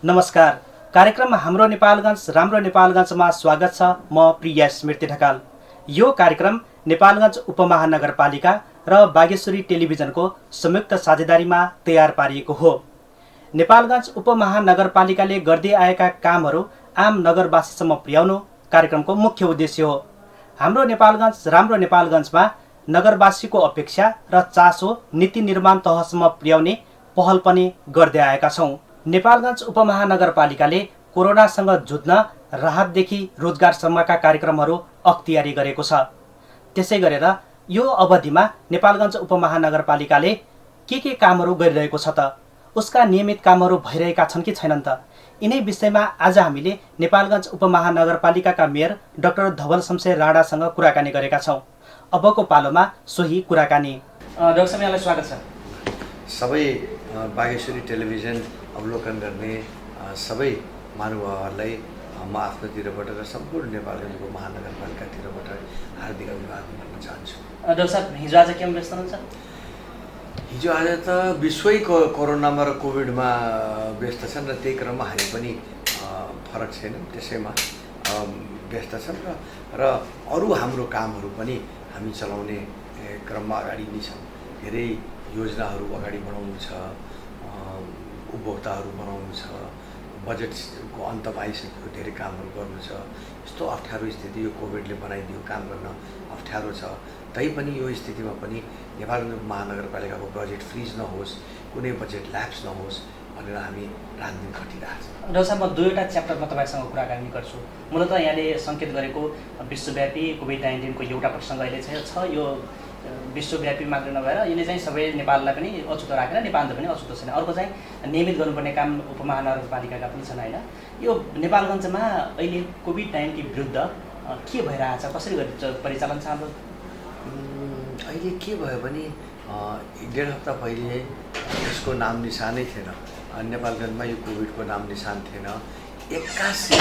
नमस्कार। कार्यक्रम हाम्रो नेपालगञ्ज राम्रो नेपालगञ्जमा स्वागत छ। म प्रिया स्मृति ढकाल। यो कार्यक्रम नेपालगञ्ज उपमहानगरपालिका र बागेश्वरी टेलिभिजनको संयुक्त साझेदारीमा तयार पारिएको हो। नेपालगञ्ज उपमहानगरपालिकाले गर्दै आएका कामहरू आम नगरवासीसम्म पुर्याउनु कार्यक्रमको मुख्य उद्देश्य हो। हाम्रो नेपालगञ्ज राम्रो नेपालगञ्जमा नगरवासीको अपेक्षा र चासो नीति निर्माण तहसम्म पुर्याउने पहल पनि गर्दै आएका छौँ। नेपालगञ्ज उपमहानगरपालिकाले कोरोनासँग जुझ्न राहतदेखि रोजगारसम्मका कार्यक्रमहरू अख्तियारी गरेको छ। त्यसै गरेर यो अवधिमा नेपालगञ्ज उपमहानगरपालिकाले के कामहरू गरिरहेको छ त? उसका नियमित कामहरू भइरहेका छन् कि छैनन् त? यिनै विषयमा आज हामीले नेपालगञ्ज उपमहानगरपालिकाका मेयर डाक्टर धवल शमशेर राणासँग कुराकानी गरेका छौँ। अबको पालोमा सोही कुराकानी। डाक्टर साहब, यहाँलाई स्वागत छ। सबै बागेश्वरी टेलिभिजन अवलोकन गर्ने सबै महानुभावहरूलाई म आफ्नोतिरबाट र सम्पूर्ण नेपालगञ्ज उपमहानगरपालिकातिरबाट हार्दिक अभिवादन गर्न चाहन्छु। डाक्टर साहब, हिजो आज केमा व्यस्त हुनुहुन्छ? हिजो आज त विश्वै कोरोनामा र कोभिडमा व्यस्त छन् र त्यही क्रममा हामी पनि फरक छैनौँ, त्यसैमा व्यस्त छन् र अरू हाम्रो कामहरू पनि हामी चलाउने क्रममा अगाडि नै छौँ। धेरै योजनाहरू अगाडि बढाउनु छ, उपभोक्ताहरू बनाउनु छ, बजेटको अन्तमा आइसकेको धेरै कामहरू गर्नु छ। यस्तो अप्ठ्यारो स्थिति यो कोभिडले बनाइदियो, काम गर्न अप्ठ्यारो छ। तैपनि यो स्थितिमा पनि नेपालगञ्ज महानगरपालिकाको बजेट फ्रिज नहोस्, कुनै बजेट ल्याप्स नहोस् भनेर हामी रात दिन खटिरहेको छौँ। डाक्टर साहब, म दुईवटा च्याप्टरमा तपाईँसँग कुराकानी गर्छु। मूलत यहाँले सङ्केत गरेको विश्वव्यापी कोभिड-19 को एउटा प्रसङ्ग अहिले छ। यो विश्वव्यापी मात्र नभएर यसले चाहिँ सबै नेपाललाई पनि अछुतो राखेर नेपालले पनि अछुतो छैन। अर्को चाहिँ नियमित गर्नुपर्ने काम उपमहानगरपालिकाका पनि छन् होइन। यो नेपालगञ्जमा अहिले कोभिड-19 विरुद्ध के भइरहेछ, कसरी परिचालन छ हाम्रो? अहिले के भयो भने 1.5 हप्ता पहिले यसको नाम निशानै थिएन। नेपालगञ्जमा यो कोभिडको नाम निशान थिएन। 81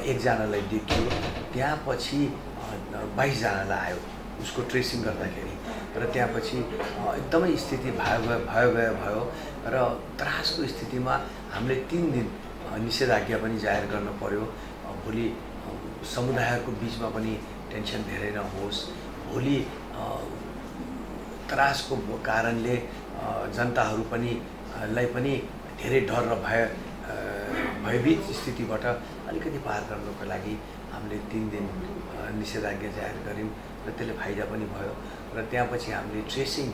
एकजनालाई देखियो, त्यहाँ पछि 22 जनालाई आयो उसको ट्रेसिङ गर्दाखेरि, र त्यहाँपछि एकदमै स्थिति भयो र त्रासको स्थितिमा हामीले 3 दिन निषेधाज्ञा पनि जाहेर गर्नु पर्यो। भोलि समुदायको बिचमा पनि टेन्सन धेरै नहोस्, भोलि त्रासको कारणले जनताहरू पनि धेरै डर र भयभीत स्थितिबाट अलिकति पार गर्नको लागि हामीले 3 दिन निषेधाज्ञा जाहेर गऱ्यौँ र त्यसले फाइदा पनि भयो। र त्यहाँपछि हामीले ट्रेसिङ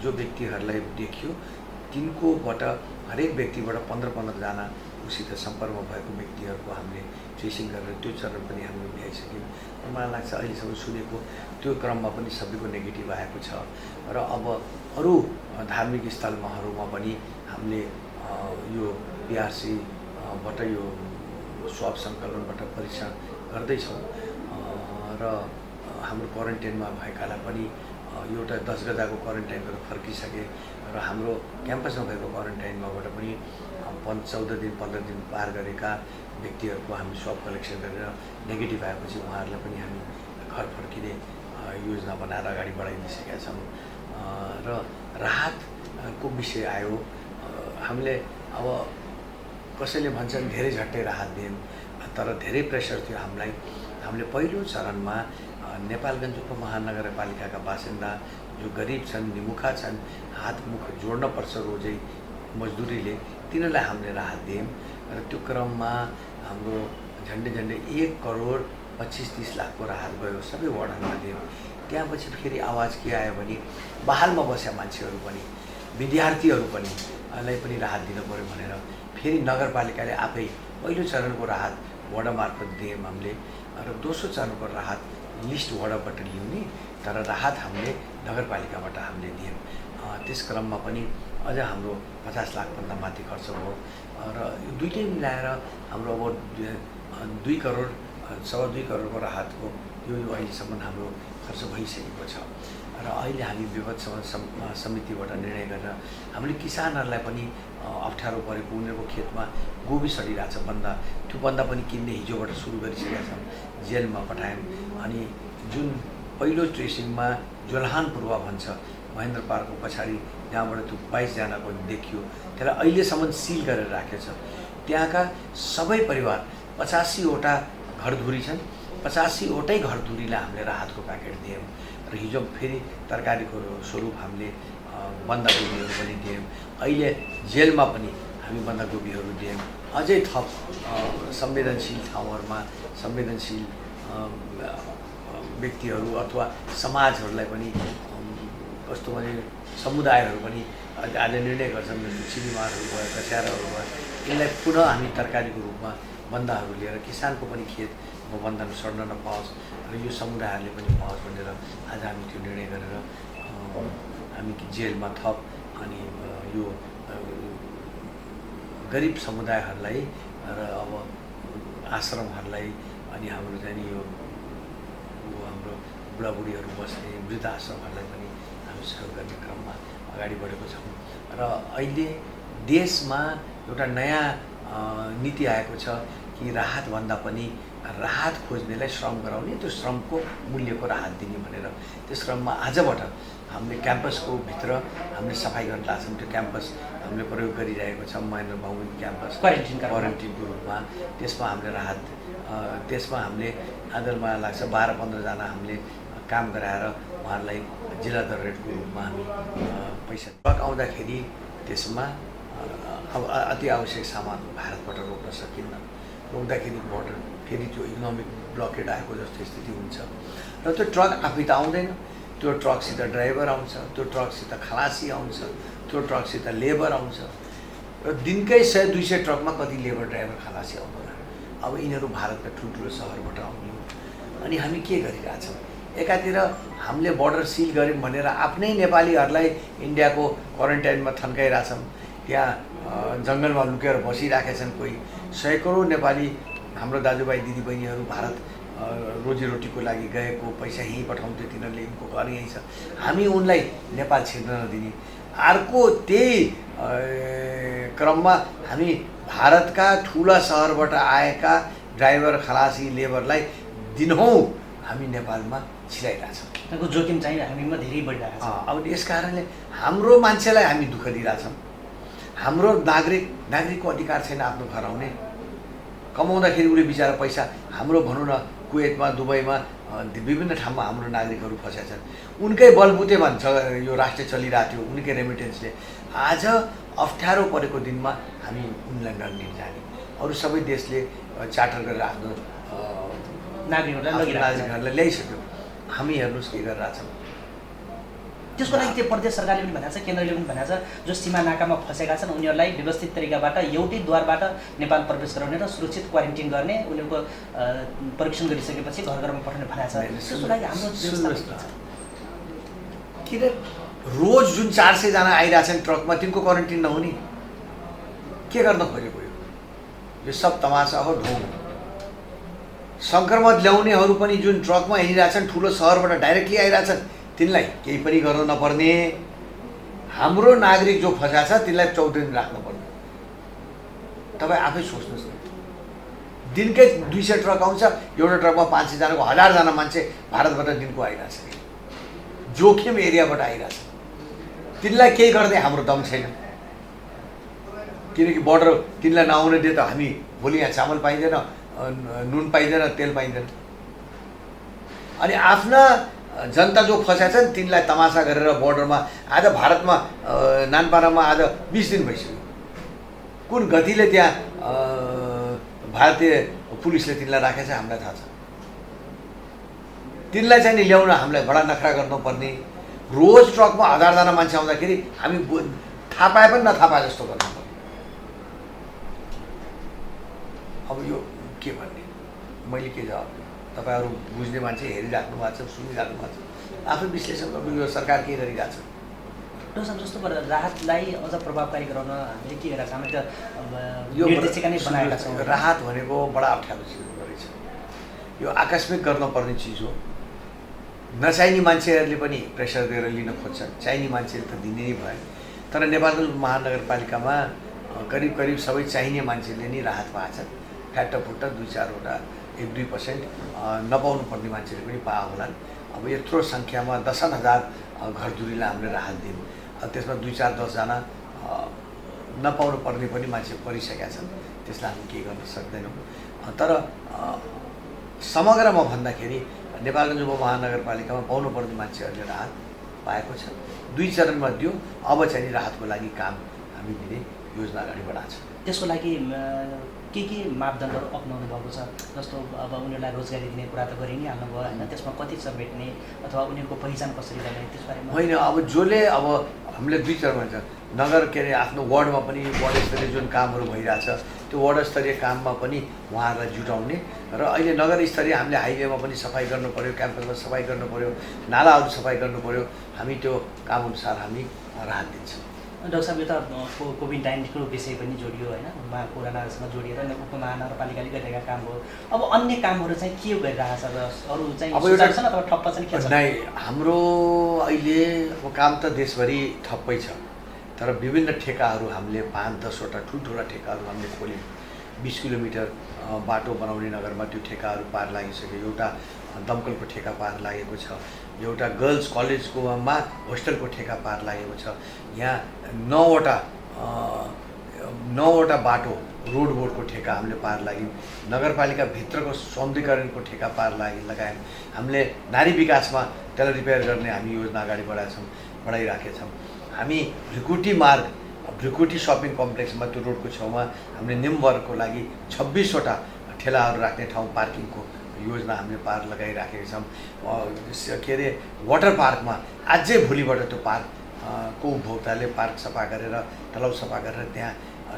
जो व्यक्तिहरूलाई देखियो तिनकोबाट हरेक व्यक्तिबाट 15 जना उसित सम्पर्कमा भएको व्यक्तिहरूको हामीले ट्रेसिङ गरेर त्यो चरण पनि हामीले ल्याइसक्यौँ। र मलाई लाग्छ अहिलेसम्म सुनेको त्यो क्रममा पनि सबैको नेगेटिभ आएको छ। र अब अरू धार्मिक स्थलहरूमा पनि हामीले यो पिआरसीबाट यो स्वाब सङ्कलनबाट परीक्षण गर्दैछौँ र हाम्रो क्वारेन्टाइनमा भएकालाई पनि एउटा 10 गजाको क्वारेन्टाइन गरेर फर्किसके र हाम्रो क्याम्पसमा भएको क्वारेन्टाइनमाबाट पनि 14 दिन 15 दिन पार गरेका व्यक्तिहरूको हामी स्वाब कलेक्सन गरेर नेगेटिभ आएपछि उहाँहरूलाई पनि हामी घर फर्किने योजना बनाएर अगाडि बढाइदिइसकेका छौँ। र राहतको विषय आयो, हामीले अब कसैले भन्छन् धेरै झट्टै राहत दियौँ, तर धेरै प्रेसर थियो हामीलाई। हामीले पहिलो चरणमा नेपालगञ्ज उपमहानगरपालिकाका बासिन्दा जो गरिब छन्, निमुखा छन्, हात मुख जोड्न पर्छ रोजै मजदुरीले, तिनीहरूलाई हामीले राहत दियौँ। र त्यो क्रममा हाम्रो झन्डै 1,25-30 लाखको राहत गयो, सबै वार्डहरूमा दियौँ। त्यहाँपछि फेरि आवाज के आयो भने बहालमा बसेका मान्छेहरू पनि, विद्यार्थीहरू पनि लाई राहत दिनु पऱ्यो भनेर फेरि नगरपालिकाले आफै पहिलो चरणको राहत वडा मार्फत दियौँ हामीले। र दोस्रो चरणको राहत लिस्ट वडाबाट ल्याउने, तर राहत हामीले नगरपालिकाबाट हामीले दियौँ। त्यस क्रममा पनि अझ हाम्रो 50 लाखभन्दा माथि खर्च भयो र यो दुइटै मिलाएर हाम्रो अब 2 करोड 2.25 करोडको राहतको यो अहिलेसम्म हाम्रो खर्च भइसकेको छ। र अहिले हामी विपद समितिबाट निर्णय गरेर हामीले किसानहरूलाई पनि अप्ठ्यारो परेको, उनीहरूको खेतमा गोबी सडिरहेछ बन्दा, त्यो बन्दा पनि किन्ने हिजोबाट सुरु गरिसकेका छौँ, जेलमा पठायौँ। अनि जुन पहिलो ट्रेसिङमा जोल्हान पूर्व भन्छ महेन्द्र पार्कको पछाडि, जहाँबाट त्यो 22 जनाको देखियो, त्यसलाई अहिलेसम्म सिल गरेर राखेको छ। त्यहाँका सबै परिवार 85वटा घरधुरी छन्, 85वटै घरधुरीलाई हामीले राहतको प्याकेट दियौँ। र हिजो फेरि तरकारीको स्वरूप हामीले बन्दाकोपीहरू पनि दियौँ। अहिले जेलमा पनि हामी बन्दाकोपीहरू दियौँ। अझै थप संवेदनशील ठाउँहरूमा संवेदनशील व्यक्तिहरू अथवा समाजहरूलाई पनि कस्तो भने समुदायहरू पनि आज निर्णय गर्छन्, जस्तो चिनीमारहरू भयो, कस्याराहरू भयो, यसलाई पुनः हामी तरकारीको रूपमा बन्दाहरू लिएर किसानको पनि खेतमा बन्दा सड्न नपाओस् र यो समुदायहरूले पनि पाओस् भनेर आज हामी त्यो निर्णय गरेर हामी जेलमा थप अनि यो गरिब समुदायहरूलाई र अब आश्रमहरूलाई अनि हाम्रो चाहिँ नि यो हाम्रो बुढाबुढीहरू बस्ने वृद्ध आश्रमहरूलाई पनि हामी सहयोग गर्ने क्रममा अगाडि बढेको छौँ। र अहिले देशमा एउटा नयाँ नीति आएको छ कि राहतभन्दा पनि राहत खोज्नेलाई श्रम गराउने, त्यो श्रमको मूल्यको राहत दिने भनेर त्यो श्रममा आजबाट हामीले क्याम्पसको भित्र हामीले सफाइ गर्न लाग्छौँ। त्यो क्याम्पस हामीले प्रयोग गरिरहेको छौँ, महेन्द्र बाबु क्याम्पस क्वारेन्टिनको रूपमा। त्यसमा हामीले राहत, त्यसमा हामीले आजल मलाई लाग्छ 12-15 जना हामीले काम गराएर उहाँहरूलाई जिल्ला दर रेटको रूपमा हामी पैसा ट्रक आउँदाखेरि त्यसमा अब अति आवश्यक सामान भारतबाट रोक्न सकिन्न। रोक्दाखेरि बोर्डर फेरि त्यो इकोनोमिक ब्लकेड आएको जस्तो स्थिति हुन्छ र त्यो ट्रक आफै त आउँदैन। त्यो ट्रकसित ड्राइभर आउँछ, त्यो ट्रकसित खलासी आउँछ, त्यो ट्रकसित लेबर आउँछ र दिनकै 100-200 ट्रकमा कति लेबर ड्राइभर खलासी आउँदैन। अब यिनीहरू भारतका ठुल्ठुलो सहरबाट आउने हो। अनि हामी के गरिरहेछौँ, एकातिर हामीले बोर्डर सिल गऱ्यौँ भनेर आफ्नै नेपालीहरूलाई इन्डियाको क्वारेन्टाइनमा थन्काइरहेछौँ। त्यहाँ जङ्गलमा लुकेर बसिराखेछन् कोही। सैकौँ नेपाली हाम्रो दाजुभाइ दिदीबहिनीहरू भारत रोजीरोटीको लागि गएको, पैसा यहीँ पठाउँथ्यो, तिनीहरूले यिनको घर यहीँ छ, हामी उनलाई नेपाल छिर्न नदिने। अर्को त्यही क्रममा हामी भारतका ठुला सहरबाट आएका ड्राइभर खलासी लेबरलाई दिनहुँ हामी नेपालमा छिराइरहेछौँ। त्यसको जोखिम चाहिँ हामीमा धेरै बढिरहेको छ। अब यस कारणले हाम्रो मान्छेलाई हामी दुःख दिइरहेछौँ। हाम्रो नागरिकको अधिकार छैन आफ्नो घर आउने। कमाउँदाखेरि उसले बिचारा पैसा, हाम्रो भनौँ न कुवेतमा, दुबईमा, विभिन्न ठाउँमा हाम्रो नागरिकहरू फसेका छन्। उनकै बलबुते भन्छ यो राष्ट्र चलिरहेको थियो, उनकै रेमिटेन्सले। आज अप्ठ्यारो परेको दिनमा हामी उनलाई नलिन जाने। अरू सबै देशले चार्टर गरेर आफ्नो नागरिकहरूलाई ल्याइसक्यो। हामी हेर्नुहोस् के गरिरहेछौँ। त्यसको लागि त्यो प्रदेश सरकारले पनि भनेको छ, केन्द्रले पनि भनेको छ, जो सीमा नाकामा फसेका छन् उनीहरूलाई व्यवस्थित तरिकाबाट एउटै द्वारबाट नेपाल प्रवेश गराउने र सुरक्षित क्वारेन्टिन गर्ने, उनीहरूको परीक्षण गरिसकेपछि घर घरमा पठाउने भनेको छ। त्यसको लागि हाम्रो किन रोज जुन 400 जना आइरहेछन् ट्रकमा, तिनको क्वारेन्टिन नहुने? के गर्न खोजेको यो सब तमासा हो, ढोङ। सङ्क्रमण ल्याउनेहरू पनि जुन ट्रकमा हिँडिरहेछन्, ठुलो सहरबाट डाइरेक्टली आइरहेछन्, तिनलाई केही पनि गर्न नपर्ने। हाम्रो नागरिक जो फँसा छ तिनलाई 14 दिन राख्नुपर्ने। तपाईँ आफै सोच्नुहोस् न, दिनकै 200 ट्रक आउँछ, एउटा ट्रकमा 500 जनाको 1000 जना मान्छे भारतबाट दिनको आइरहेछ, जोखिम एरियाबाट आइरहेछ। तिनलाई केही गर्दै हाम्रो दम छैन। किनकि बोर्डर तिनलाई नआउन दिए त हामी भोलि यहाँ चामल पाइँदैन, नुन पाइँदैन, तेल पाइँदैन। अनि आफ्ना जनता जो फँसा छन् तिनलाई तमासा गरेर बोर्डरमा आज भारतमा नानपाडामा आज 20 दिन भइसक्यो। कुन गतिले त्यहाँ भारतीय पुलिसले तिनलाई राखेछ हामीलाई थाहा छ। तिनलाई चाहिँ नि ल्याउन हामीलाई बडा नखरा गर्नुपर्ने। रोज ट्रकमा 1000 जना मान्छे आउँदाखेरि हामी थाहा पाए पनि नथाहा पाए जस्तो गर्नुपर्ने। अब यो के भन्ने, मैले के जवाब दिएँ? तपाईँहरू बुझ्ने मान्छे हेरिराख्नु भएको छ, सुनिराख्नु भएको छ, आफै विश्लेषण गर्नु। यो सरकार के गरिरहेछ? डक्टर साहब, जस्तो गरेर राहतलाई अझ प्रभावकारी गराउन हामीले के गरेका छौँ? हामीले त यो निर्देशिका नै बनाएका छौँ। राहत भनेको बडा अप्ठ्यारो चिज रहेछ। यो आकस्मिक गर्नुपर्ने चिज हो। नचाहिने मान्छेहरूले पनि प्रेसर दिएर लिन खोज्छन्, चाहिने मान्छेले त दिने नै भयो। तर नेपाल महानगरपालिकामा करिब सबै चाहिने मान्छेले नै राहत पाएको छ। फ्याट्टफुट्ट 2-4वटा 1-2% नपाउनु पर्ने मान्छेले पनि पाएको होलान्। अब यत्रो सङ्ख्यामा 10,000 घरधुरीलाई हामीले राहत दियौँ। त्यसमा 2-4-10 जना नपाउनु पर्ने पनि मान्छे परिसकेका छन्, त्यसलाई हामी केही गर्न सक्दैनौँ। तर समग्रमा भन्दाखेरि नेपालगञ्ज उपमहानगरपालिकामा पाउनुपर्ने मान्छेहरूले राहत पाएको छ। 2 चरणमा दियो, अब चाहिँ राहतको लागि काम हामी दिने योजना अगाडि बढाएको छ। त्यसको लागि के मापदण्डहरू अप्नाउनु भएको छ? जस्तो अब उनीहरूलाई रोजगारी दिने कुरा त गरि नै हाल्नुभयो होइन, त्यसमा कति समेट्ने अथवा उनीहरूको पहिचान कसरी गर्ने त्यसबारेमा? होइन, अब जसले अब हामीले 2 चरणमा छ, नगर के अरे आफ्नो वार्डमा पनि वार्ड स्तरीय जुन कामहरू भइरहेछ त्यो वार्ड स्तरीय काममा पनि उहाँहरूलाई जुटाउने र अहिले नगर स्तरीय हामीले हाइवेमा पनि सफाइ गर्नु पऱ्यो, क्याम्पसमा सफाइ गर्नु पऱ्यो, नालाहरू सफाइ गर्नु पऱ्यो, हामी त्यो कामअनुसार हामी राहत दिन्छौँ। डाक्टर साहब, यो त कोभिड-19को विषय पनि जोडियो होइन, उहाँ कोरोनासँग जोडिएर उपमहानगरपालिकाले गरिरहेका काम हो। अब अन्य कामहरू चाहिँ के गरिरहेको छ? अरू चाहिँ सुचारू छन् अथवा ठप्प छन् के छ? नै, हाम्रो अहिले अब काम त देशभरि ठप्पै छ, तर विभिन्न ठेकाहरू हामीले 5-10 वटा ठुल्ठुला ठेकाहरू हामीले खोल्यौँ। 20 किलोमिटर बाटो बनाउने नगरमा त्यो ठेकाहरू पार लागिसक्यो। एउटा दमकलको ठेका पार लागेको छ, एउटा गर्ल्स कलेजकोमा होस्टेलको ठेका पार लागेको छ। यहाँ 9 वटा बाटो रोड बोर्डको ठेका हामीले पार लाग्यौँ। नगरपालिकाभित्रको सौन्दर्यीकरणको ठेका पार लगायौँ। हामीले नारी विकासमा त्यसलाई रिपेयर गर्ने हामी योजना अगाडि बढाइराखेका छौँ। हामी भ्रिकुटी सपिङ कम्प्लेक्समा त्यो रोडको छेउमा हामीले निम्बरको लागि 26 वटा ठेलाहरू राख्ने ठाउँ पार्किङको योजना हामीले पार लगाइराखेका छौँ। के अरे वाटर पार्कमा अझै भोलिबाट त्यो पार्कको उपभोक्ताले पार्क सफा गरेर तलाउ सफा गरेर त्यहाँ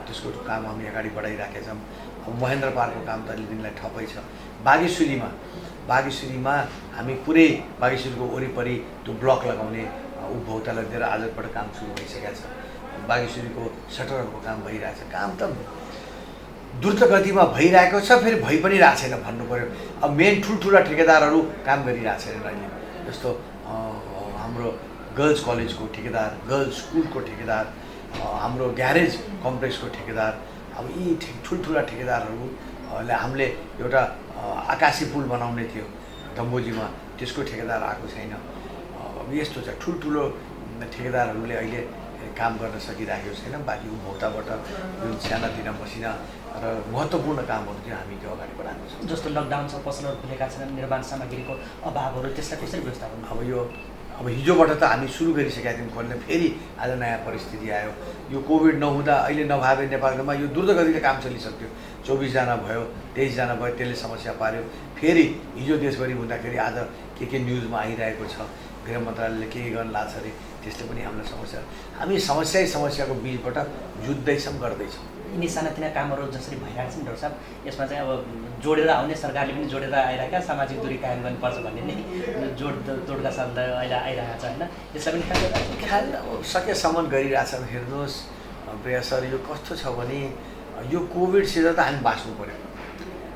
त्यसको काम हामी अगाडि बढाइराखेका छौँ। अब महेन्द्र पार्कको काम त अलि दिनलाई ठप्पै छ। बागेश्वरीमा हामी पुरै बागेश्वरीको वरिपरि त्यो ब्लक लगाउने उपभोक्तालाई दिएर आजबाट काम सुरु भइसकेको छ। बागेश्वरीको सटरहरूको काम भइरहेछ। काम त द्रुत गतिमा भइरहेको छ, फेरि भइ पनि रहेको छैन भन्नु पऱ्यो। अब मेन ठुल्ठुला ठेकेदारहरू काम गरिरहेको छैनन् अहिले। जस्तो हाम्रो गर्ल्स कलेजको ठेकेदार, गर्ल्स स्कुलको ठेकेदार, हाम्रो ग्यारेज कम्प्लेक्सको ठेकेदार, अब यी ठुल्ठुला ठेकेदारहरूले हामीले एउटा आकाशी पुल बनाउने थियो डम्बोजीमा, त्यसको ठेकेदार आएको छैन। अब यस्तो छ, ठुल्ठुलो ठेकेदारहरूले अहिले काम गर्न सकिरहेको छैन। बाँकी उपभोक्ताबाट जुन सानातिना मसिना र महत्त्वपूर्ण कामहरू चाहिँ हामी त्यो अगाडि बढाएको छौँ। जस्तो लकडाउन छ, पसलहरू खुलेका छैनन्, निर्माण सामग्रीको अभावहरू, त्यसलाई कसरी व्यवस्थापन? अब हिजोबाट त हामी सुरु गरिसकेका थियौँ खोल्ने, फेरि आज नयाँ परिस्थिति आयो। यो कोभिड नहुँदा अहिले नभए नेपालमा यो द्रुत गतिले काम चलिसक्थ्यो। 24 जना भयो, 23 जना भयो, त्यसले समस्या पार्यो। फेरि हिजो देशभरि हुँदाखेरि आज के न्युजमा आइरहेको छ, गृह मन्त्रालयले के गर्न लाग्छ अरे, त्यसले पनि हामीलाई समस्या। हामी समस्याको बिचबाट जुझ्दैछौँ, गर्दैछौँ। यिनी सानातिना कामहरू जसरी भइरहेको छ नि डाक्टर साहब, यसमा चाहिँ अब जोडेर आउने, सरकारले पनि जोडेर आइरहेका, सामाजिक दूरी कायम गर्नुपर्छ भन्ने नै जोडका साथ अहिले आइरहेको छ होइन, यसलाई पनि ख्याल सकेसम्म गरिरहेछ। हेर्नुहोस् प्रिया सर, यो कस्तो छ भने यो कोभिडसित त हामी बाँच्नु पऱ्यो।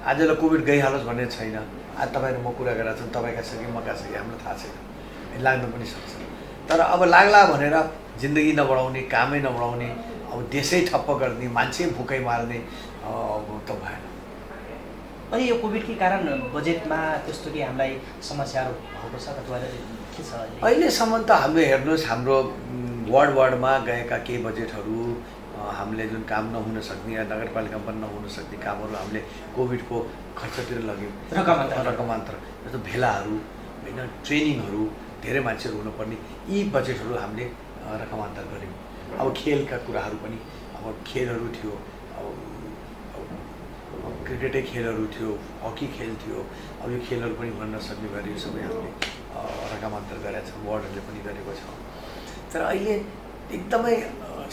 आजलाई कोभिड गइहालोस् भन्ने छैन। आज तपाईँहरू म कुरा गरिरहेको छु, तपाईँका छ कि मका छ कि हामीलाई थाहा छैन, लाग्नु पनि सक्छ। तर अब लाग्ला भनेर जिन्दगी नबढाउने, कामै नबढाउने, अब देशै ठप्प गर्ने, मान्छे भुकै मार्ने त भएन। अनि यो कोभिडकै कारण बजेटमा त्यस्तो कि हामीलाई समस्याहरू भएको छ अथवा के छ? अहिलेसम्म त हामीले हेर्नुहोस्, हाम्रो वार्डमा गएका केही बजेटहरू हामीले जुन काम नहुन सक्ने या नगरपालिकामा पनि नहुन सक्ने कामहरू हामीले कोभिडको खर्चतिर लग्यौँ। रकमान्तर जस्तो भेलाहरू होइन, ट्रेनिङहरू, धेरै मान्छेहरू हुनुपर्ने, यी बजेटहरू हामीले रकमान्तर गऱ्यौँ। अब खेलका कुराहरू पनि, अब खेलहरू थियो, अब क्रिकेटै खेलहरू थियो, हकी खेल थियो, अब यो खेलहरू पनि हुन नसक्ने गरी यो सबै हामीले रकमान्तर गरेका छौँ, वार्डहरूले पनि गरेको छ। तर अहिले एकदमै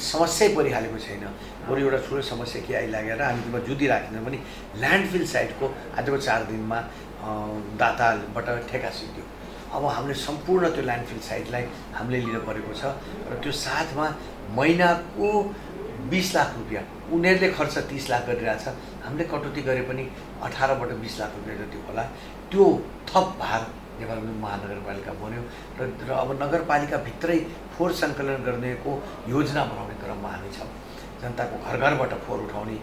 समस्या परिहालेको छैन। बरु एउटा ठुलो समस्या के आइलागेर हामी त्यसमा जुधिराखेन पनि ल्यान्डफिल साइटको आजको 4 दिनमा दाताबाट ठेका सिद्धियो। अब हामीले सम्पूर्ण त्यो ल्यान्डफिल साइटलाई हामीले लिन परेको छ र त्यो साथमा महिनाको 20 लाख रुपियाँ उनीहरूले खर्च 30 लाख गरिरहेछ। हामीले कटौती गरे पनि 18बाट 20 लाख रुपियाँ जति होला, त्यो थप भार नेपालको महानगरपालिका बन्यो र अब नगरपालिकाभित्रै फोहोर सङ्कलन गर्नेको योजना बनाउने क्रममा हामी छौँ। जनताको घर घरबाट फोहोर उठाउने,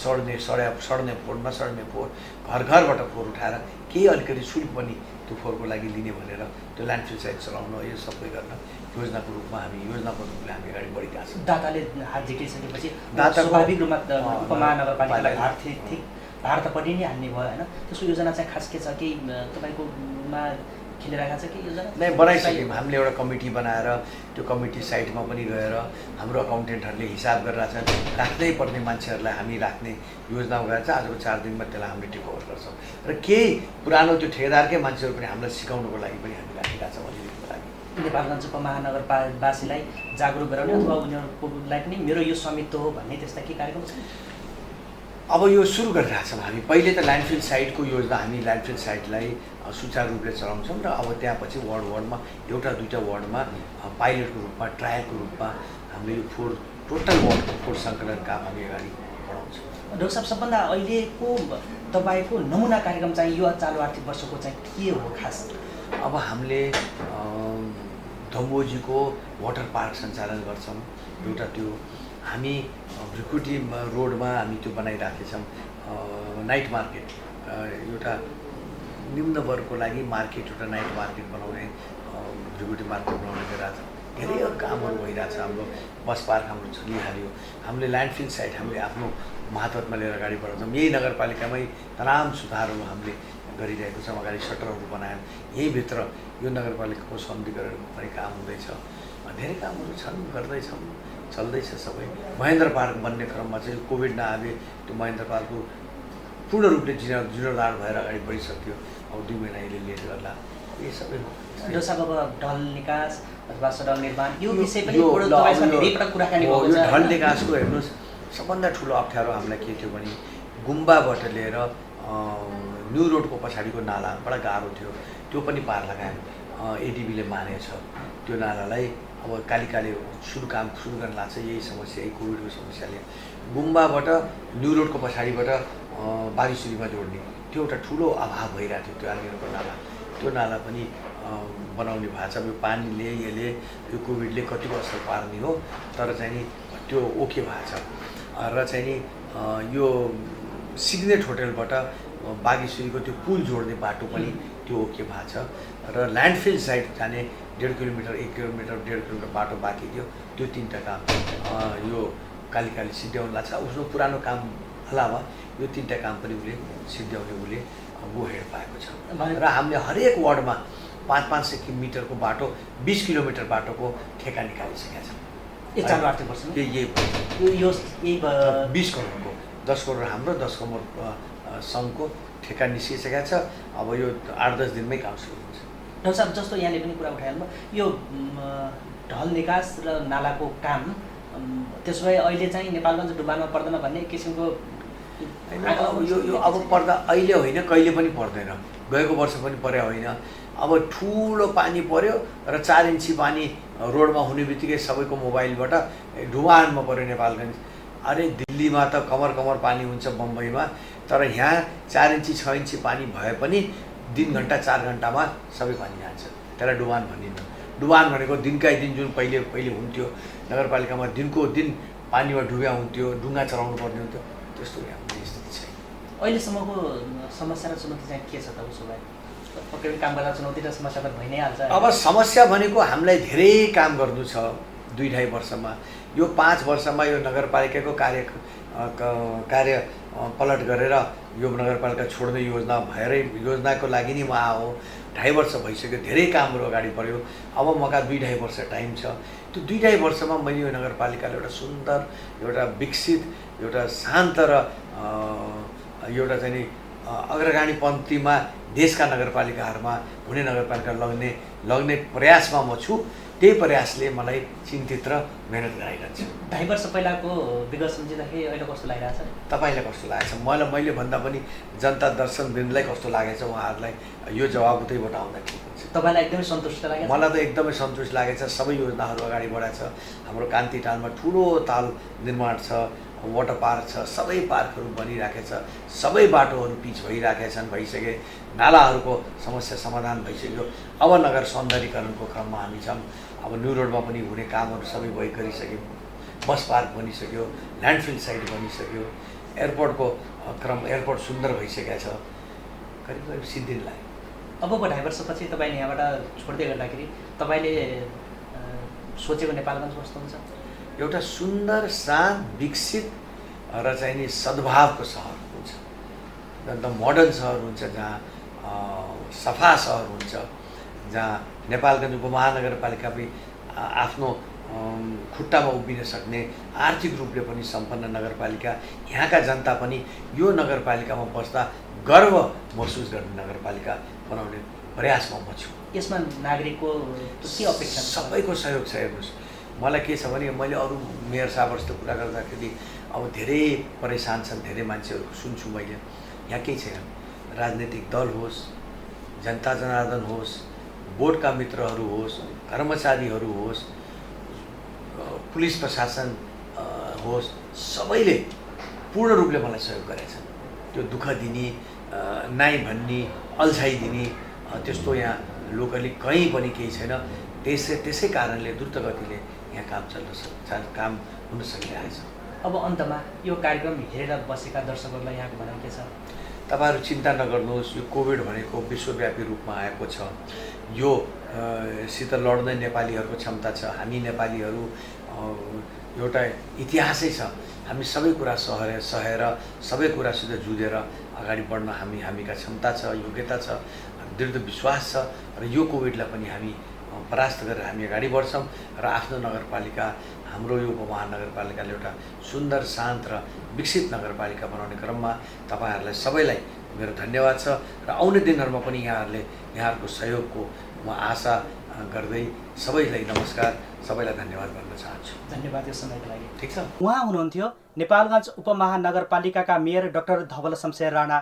सड्ने फोहोर नसड्ने फोहोर घरबाट फोहोर उठाएर केही अलिकति शुल्क पनि त्यो फोहोरको लागि लिने भनेर त्यो ल्यान्डफिल साइट चलाउन यो सबै गर्न योजनाको रूपमा हामी योजनाबद्ध रूपले हामी अगाडि बढिरहेका छौँ। दाताले हात झिकिसकेपछि स्वाभाविक रूपमा उपमहानगरपालिकालाई भार त परि नै हाल्ने भयो होइन। त्यसको योजना चाहिँ खास के छ, केही तपाईँकोमा खेलिरहेको छ कि योजना? नै बनाइसक्यौँ हामीले एउटा कमिटी बनाएर त्यो कमिटी साइटमा पनि गएर हाम्रो अकाउन्टेन्टहरूले हिसाब गरिरहेछन्, राख्नै पर्ने मान्छेहरूलाई हामी राख्ने योजना गरेर चाहिँ आजको 4 दिनमा त्यसलाई हामीले टेक ओभर गर्छौँ र केही पुरानो त्यो ठेकेदारकै मान्छेहरू पनि हामीलाई सिकाउनुको लागि पनि हामी राखिरहेका छौँ अलिकतिको लागि। नेपालगञ्ज उपमहानगरवासीलाई जागरुक गराउने अथवा उनीहरूलाई पनि मेरो यो स्वामित्व हो भन्ने त्यस्ता के कार्यक्रम छ? अब यो सुरु गरिरहेछौँ हामी। पहिले त ल्यान्डफिल साइटको योजना हामी ल्यान्डफिल साइटलाई सुचारू रूपले चलाउँछौँ र अब त्यहाँपछि वार्डमा एउटा दुईवटा वार्डमा पाइलटको रूपमा ट्रायलको रूपमा हामीले यो टोटल वार्डको फोहोर सङ्कलन काम हामी अगाडि बढाउँछौँ। डाक्टर साहब, सबभन्दा अहिलेको तपाईँको नमुना कार्यक्रम चाहिँ यो चालु आर्थिक वर्षको चाहिँ के हो खास? अब हामीले धम्बोजीको वाटर पार्क सञ्चालन गर्छौँ। एउटा त्यो हामी भ्रिकुटी रोडमा हामी त्यो बनाइराखेछौँ नाइट मार्केट, एउटा निम्न वर्गको लागि मार्केट, एउटा नाइट मार्केट बनाउने भ्रिकुटी मार्केट बनाउने गरिरहेको छ। धेरै कामहरू भइरहेछ। हाम्रो बस पार्क हाम्रो चलिहाल्यो। हामीले ल्यान्डफिल साइट हामीले आफ्नो महत्त्वमा लिएर अगाडि बढाउँछौँ। यही नगरपालिकामै तमाम सुधारहरू हामीले गरिरहेको छौँ। अगाडि सटरहरू बनायौँ। यहीँभित्र यो नगरपालिकाको सौन्दर्यीकरणको पनि काम हुँदैछ। धेरै कामहरू छन्, गर्दैछौँ, चल्दैछ सबै। महेन्द्र पार्क बन्ने क्रममा चाहिँ कोभिड नआए त्यो महेन्द्र पार्कको पूर्ण रूपले जीर्णोद्धार भएर अगाडि बढिसक्यो। अब 2 महिना अहिले लेट गर्ला। यही सबै हो। डाक्टर साहब, अब ढल निकास अथवा सडक निर्माण यो विषय पनि तपाईँसँग धेरै पटक कुराकानी भएको छ। ढल निकासको हेर्नुहोस्, सबभन्दा ठुलो अप्ठ्यारो हामीलाई के थियो भने गुम्बाबाट लिएर न्यू रोडको पछाडिको नाला बडा गाह्रो थियो। त्यो पनि पार लगायौँ। एडिबीले मानेछ त्यो नालालाई। अब कालिकाले काम सुरु गर्न लाग्छ। यही समस्या, यही कोभिडको समस्याले गुम्बाबाट न्यू रोडको पछाडिबाट बागेश्वरीमा जोड्ने त्यो एउटा ठुलो अभाव भइरहेको थियो। त्यो आर्मीको नाला, त्यो नाला पनि बनाउने भएको छ। यो पानीले यसले यो कोभिडले कति वर्ष पार्ने हो, तर चाहिँ नि त्यो ओके भएको छ। र चाहिँ नि यो सिग्नेट होटलबाट बागेश्वरीको त्यो पुल जोड्ने बाटो पनि त्यो ओके भएको छ। र ल्यान्डफिल साइड जाने 1.5 किलोमिटर 1 किलोमिटर 1.5 किलोमिटर बाटो बाँकी थियो। त्यो 3टा काम यो कालिकाले सिद्ध्याउनु लाग्छ। उसको पुरानो काम अलावा यो 3टा काम पनि उसले सिद्ध्याउने उसले गो हेड पाएको छ। र हामीले हरेक वार्डमा 500 मिटरको बाटो 20 किलोमिटर बाटोको ठेका निकालिसकेका छौँ। यो चालु आर्थिक वर्षमा यो 20 करोडको 10 करोड हाम्रो 10 करोड सङ्घको ठेका निस्किसकेका छ। अब यो 8-10 दिनमै काम सुरु हुन्छ। डाक्टर साहब, जस्तो यहाँले पनि कुरा उठाइहाल्नु यो ढल निकास र नालाको काम, त्यसो भए अहिले चाहिँ नेपालगञ्ज डुबानमा पर्दैन भन्ने किसिमको यो अब पर्दा अहिले होइन, कहिले पनि पर्दैन। गएको वर्ष पनि परे होइन। अब ठुलो पानी पर्यो र 4 इन्ची पानी रोडमा हुने बित्तिकै सबैको मोबाइलबाट डुबानमा पर्यो नेपालगञ्ज। अरे दिल्लीमा त कमर पानी हुन्छ, बम्बईमा, तर यहाँ 4 इन्ची 6 इन्ची पानी भए पनि 3 घन्टा 4 घन्टामा सबै पानी जान्छ। त्यसलाई डुबान भनिन्न। डुबान भनेको दिनकै दिन जुन पहिले हुन्थ्यो नगरपालिकामा दिनको दिन पानीमा डुब्या हुन्थ्यो, डुङ्गा चलाउनु पर्ने हुन्थ्यो, त्यस्तो यहाँ स्थिति छैन। अहिलेसम्मको समस्या र चुनौती चाहिँ के छ त? उसो भए पक्कै पनि काम गर्दा चुनौती र समस्या त भइ नै हाल्छ। अब समस्या भनेको हामीलाई धेरै काम गर्नु छ 2-2.5 वर्षमा। यो 5 वर्षमा यो नगरपालिकाको कार्य पलट गरेर यो नगरपालिका छोड्ने योजना भएरै योजनाको लागि नै म आयो। 2.5 वर्ष भइसक्यो। धेरै कामहरू अगाडि बढ्यो। अब मका 2-2.5 वर्ष टाइम छ। त्यो 2-2.5 वर्षमा मैले यो नगरपालिकाले एउटा सुन्दर, एउटा विकसित, एउटा शान्त र एउटा चाहिँ नि अग्रगामी पन्थीमा देशका नगरपालिकाहरूमा हुने नगरपालिका लग्ने प्रयासमा म छु। त्यही प्रयासले मलाई चिन्तित र मेहनत गराइरहन्छ। 2.5 वर्ष पहिलाको विगत सम्झिँदाखेरि अहिले कस्तो लागिरहेछ? तपाईँलाई कस्तो लागेछ? मैले भन्दा पनि जनता दर्शकवृन्दलाई कस्तो लागेछ, उहाँहरूलाई यो जवाब उतैबाट आउँदा ठिक हुन्छ। तपाईँलाई एकदमै सन्तुष्ट लागेछ? मलाई त एकदमै सन्तुष्ट लागेछ। सबै योजनाहरू अगाडि बढाएको छ। हाम्रो कान्ति टालमा ठुलो ताल निर्माण छ, वाटर पार्क छ, सबै पार्कहरू बनिराखेको छ, सबै बाटोहरू पिच भइसके, नालाहरूको समस्या समाधान भइसक्यो। अब नगर सौन्दर्यीकरणको क्रममा हामी छौँ। अब न्यू रोडमा पनि हुने कामहरू सबै गरिसक्यौँ। बस पार्क बनिसक्यो, ल्यान्डफिल साइट बनिसक्यो। एयरपोर्टको क्रम एयरपोर्ट सुन्दर भइसकेको छ। करिब करिब 7 दिन लाग्यो। अबको 2.5 वर्षपछि तपाईँले यहाँबाट छोड्दै गर्दाखेरि तपाईँले सोचेको नेपालगञ्ज कस्तो हुन्छ? एउटा सुन्दर, शान्त, विकसित र चाहिँ नि सद्भावको सहर हुन्छ। एकदम मोडर्न सहर हुन्छ, जहाँ सफा सहर हुन्छ, जहाँ नेपालगञ्ज उपमहानगरपालिका पनि आफ्नो खुट्टामा उभिन सक्ने, आर्थिक रूपले पनि सम्पन्न नगरपालिका, यहाँका जनता पनि यो नगरपालिकामा बस्दा गर्व महसुस गर्ने नगरपालिका बनाउने प्रयासमा म छु। यसमा नागरिकको के अपेक्षा छ? सबैको सहयोग छ। हेर्नुहोस्, मलाई के छ भने मैले अरू मेयर साहबहरूसित कुरा गर्दाखेरि अब धेरै परेशान छन्, धेरै मान्छेहरू सुन्छु मैले। यहाँ केही छैन। राजनीतिक दल होस्, जनता जनार्दन होस्, बोर्डका मित्रहरू होस्, कर्मचारीहरू होस्, पुलिस प्रशासन होस्, सबैले पूर्ण रूपले मलाई सहयोग गरेछन्। त्यो दुःख दिने, नाइ भन्ने, अल्झाइदिने त्यस्तो यहाँ लोकली कहीँ पनि केही छैन। त्यसै कारणले द्रुत गतिले यहाँ काम हुन सकिरहेछ। अब अन्तमा यो कार्यक्रम हेरेर बसेका दर्शकहरूलाई यहाँको भनाइ के छ? तपाईहरु चिन्ता नगर्नुहोस्। यो कोभिड भनेको विश्वव्यापी रूपमा आएको छ। यो सित लड्ने नेपालीहरूको क्षमता छ। हामी नेपालीहरू एउटा इतिहासै छ। हामी सबै कुरा सहेर सबै कुरासित जुझेर अगाडि बढ्न हामीका क्षमता छ, योग्यता छ, दृढ विश्वास छ र यो कोभिडलाई पनि हामी परास्त गरेर हामी अगाडि बढ्छौँ र आफ्नो नगरपालिका, हाम्रो यो उपमहानगरपालिकाले एउटा सुन्दर, शान्त र विकसित नगरपालिका बनाउने क्रममा तपाईहरुलाई सबैलाई मेरो धन्यवाद छ र आउने दिनहरुमा पनि यहाँहरुको सहयोगको म आशा गर्दै सबैलाई नमस्कार, सबैलाई धन्यवाद भन्न चाहन्छु। धन्यवाद यो समयको लागि। ठीक छ। उहाँ हुनुहुन्थ्यो नेपालगञ्ज उपमहानगरपालिकाका मेयर डाक्टर धवल शमशेर राणा।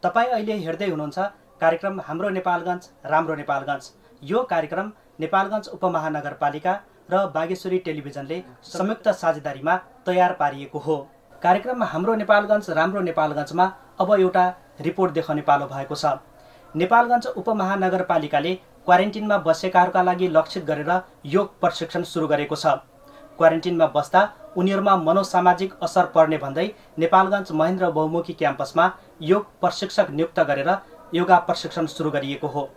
तपाईँ अहिले हेर्दै हुनुहुन्छ कार्यक्रम हाम्रो नेपालगञ्ज राम्रो नेपालगञ्ज। यो कार्यक्रम नेपालगञ्ज उपमहानगरपालिका र बागेश्वरी टेलिभिजनले संयुक्त साझेदारीमा तयार पारिएको हो। कार्यक्रम हाम्रो नेपालगञ्ज राम्रो नेपालगञ्जमा अब एउटा रिपोर्ट देखाउने पालो भएको छ। नेपालगञ्ज उपमहानगरपालिकाले क्वारेन्टिनमा बसेकाहरूका लागि लक्षित गरेर योग प्रशिक्षण सुरु गरेको छ। क्वारेन्टिनमा बस्दा उनीहरूमा मनोसामाजिक असर पर्ने भन्दै नेपालगञ्ज महेन्द्र बहुमुखी क्याम्पसमा योग प्रशिक्षक नियुक्त गरेर योगा प्रशिक्षण सुरु गरिएको हो।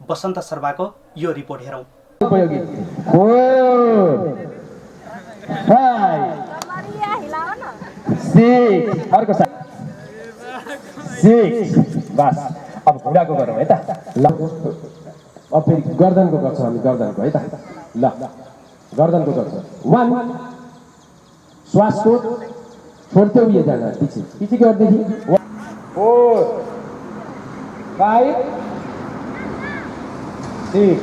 बसन्त शर्माको यो रिपोर्ट हेरौँ। उपयोगी 4 5 6 अर्को साइड 6 बस। अब घुँडाको गरौँ है त। ल अब फेरि गर्दनको गर्छौँ हामी, गर्दनको है त। ल गर्दनको गर्छौँ। 1 श्वासको छोड्दै उयो जाँदा पछि गर्दैदेखि 4 5 6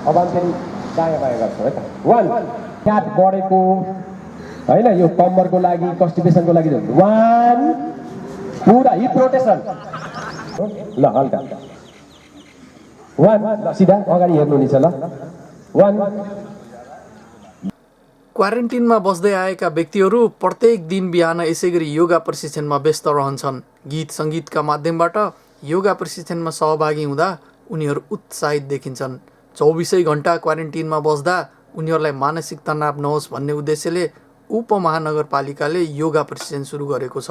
अब फेरि दायाँ बायाँ गर्छौँ है त। 1 क्याट बढेको होइन, यो कम्मरको लागि, कन्स्टिपेसनको लागि 1 पुरा हिप रोटेसन। ल हल्का 1 ल सिधा अगाडि हेर्नु नि छ। ल 1 क्वारेन्टिनमा बस्दै आएका व्यक्तिहरू प्रत्येक दिन बिहान यसै गरी योगा प्रशिक्षणमा व्यस्त रहन्छन्। गीत सङ्गीतका माध्यमबाट योगा प्रशिक्षणमा सहभागी हुँदा उनीहरू उत्साहित देखिन्छन्। 24 घण्टा क्वारेन्टिनमा बस्दा उनीहरूलाई मानसिक तनाव नहोस् भन्ने उद्देश्यले उपमहानगरपालिकाले योगा प्रशिक्षण सुरु गरेको छ।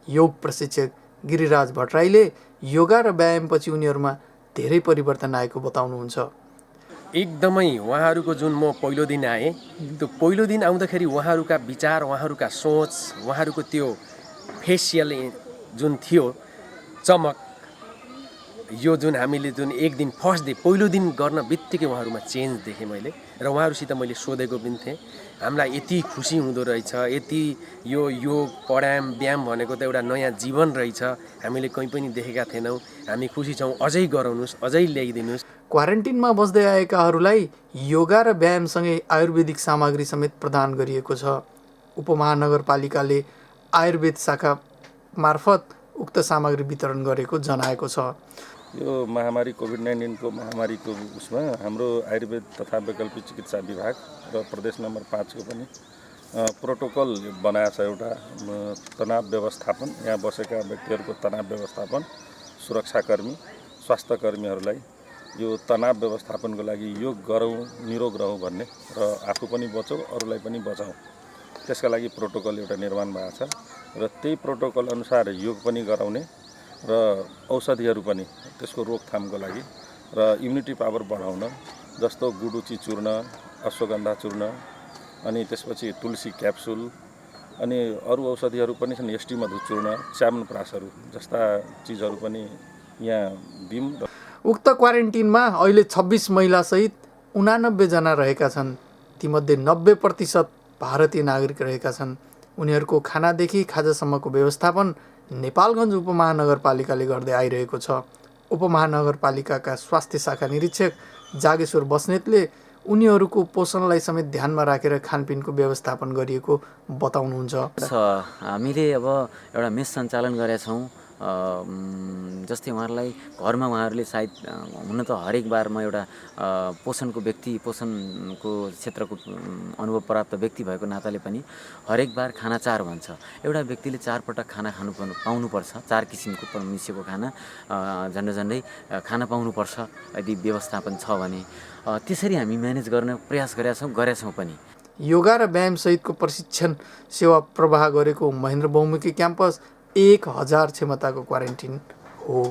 योग प्रशिक्षक गिरिराज भट्टराईले योगा र व्यायामपछि उनीहरूमा धेरै परिवर्तन आएको बताउनुहुन्छ। एकदमै उहाँहरूको जुन म पहिलो दिन आएँ, त्यो पहिलो दिन आउँदाखेरि उहाँहरूका विचार, उहाँहरूका सोच, उहाँहरूको त्यो फेसियल जुन थियो चमक, यो जुन हामीले जुन एक दिन फर्स्ट डे पहिलो दिन गर्न बित्तिकै उहाँहरूमा चेन्ज देखेँ मैले। र उहाँहरूसित मैले सोधेको पनि थिएँ, हामीलाई यति खुसी हुँदो रहेछ, यति यो योग प्राणायाम व्यायाम भनेको त एउटा नयाँ जीवन रहेछ, हामीले कहीँ पनि देखेका थिएनौँ, हामी खुसी छौँ, अझै गराउनुहोस्, अझै ल्याइदिनुहोस्। क्वारेन्टिनमा बस्दै आएकाहरूलाई योगा र व्यायामसँगै आयुर्वेदिक सामग्री समेत प्रदान गरिएको छ। उपमहानगरपालिकाले आयुर्वेद शाखा मार्फत उक्त सामग्री वितरण गरेको जनाएको छ। यो महामारी कोभिड-19 को महामारीको उसमा हाम्रो आयुर्वेद तथा वैकल्पिक चिकित्सा विभाग र प्रदेश नम्बर 5 को पनि प्रोटोकल बनाएको छ। एउटा तनाव व्यवस्थापन, यहाँ बसेका व्यक्तिहरूको तनाव व्यवस्थापन, सुरक्षाकर्मी, स्वास्थ्यकर्मीहरूलाई यो तनाव व्यवस्थापनको लागि योग गरौँ, निरोग रहौँ भन्ने र आफू पनि बचौँ, अरूलाई पनि बचाउँ, त्यसका लागि प्रोटोकल एउटा निर्माण भएको छ। र त्यही प्रोटोकल अनुसार योग पनि गराउने र औषधिहरू पनि त्यसको रोकथामको लागि र इम्युनिटी पावर बढाउन जस्तो गुडुची चूर्ण, अश्वगन्धा चूर्ण, अनि त्यसपछि तुलसी क्याप्सुल, अनि अरू औषधिहरू पनि छन्, यष्टिमधु चूर्ण, च्यामनप्रासहरू जस्ता चिजहरू पनि यहाँ दिउँ। उक्त क्वारेन्टिनमा अहिले 26 महिलासहित 89 जना रहेका छन्। तीमध्ये 90% भारतीय नागरिक रहेका छन्। उनीहरूको खानादेखि खाजासम्मको व्यवस्थापन नेपालगञ्ज उपमहानगरपालिकाले गर्दै आइरहेको छ। उपमहानगरपालिकाका स्वास्थ्य शाखा निरीक्षक जागेश्वर बस्नेतले उनीहरूको पोषणलाई समेत ध्यानमा राखेर खानपिनको व्यवस्थापन गरिएको बताउनुहुन्छ। हामीले अब एउटा मेस सञ्चालन गरेका छौँ। जस्तै उहाँहरूलाई घरमा उहाँहरूले सायद हुन त हरेक बार म एउटा पोषणको क्षेत्रको अनुभव प्राप्त व्यक्ति भएको नाताले पनि हरेक बार खाना 4 भन्छ। एउटा व्यक्तिले 4 पटक खाना पाउनुपर्छ। 4 किसिमको मिसिएको खाना झन्डै खाना पाउनुपर्छ यदि व्यवस्थापन छ भने। त्यसरी हामी म्यानेज गर्न प्रयास गरेका छौँ पनि। योगा र व्यायाम सहितको प्रशिक्षण सेवा प्रवाह गरेको महेन्द्र बहुमुखी क्याम्पस 1000 क्षमताको क्वारेन्टिन हो।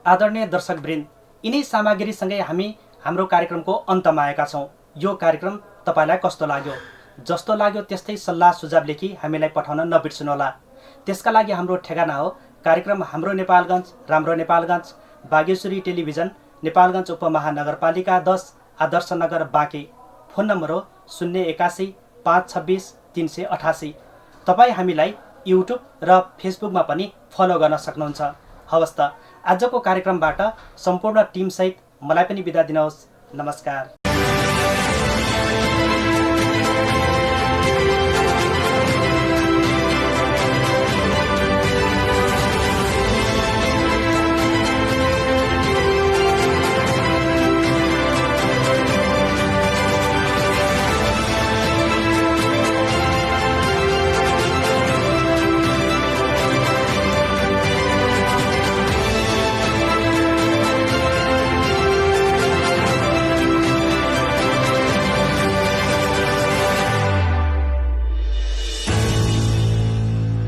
आदरणीय दर्शकवृन्द, यिनै सामग्रीसँगै हामी हाम्रो कार्यक्रमको अन्तमा आएका छौँ। यो कार्यक्रम तपाईँलाई कस्तो लाग्यो? जस्तो लाग्यो त्यस्तै सल्लाह सुझाव लेखी हामीलाई पठाउन नबिर्सनुहोला। त्यसका लागि हाम्रो ठेगाना हो कार्यक्रम हाम्रो नेपालगञ्ज, राम्रो नेपालगञ्ज, बागेश्वरी टेलिभिजन, नेपालगञ्ज उपमहानगरपालिका 10, आदर्श नगर बाँके। फोन नम्बर हो 081 526 388। तपाईँ हामीलाई युट्युब र फेसबुकमा पनि फलो गर्न सक्नुहुन्छ। हवस् त, आजको कार्यक्रमबाट सम्पूर्ण टिमसहित मलाई पनि बिदा दिनुहोस्। नमस्कार।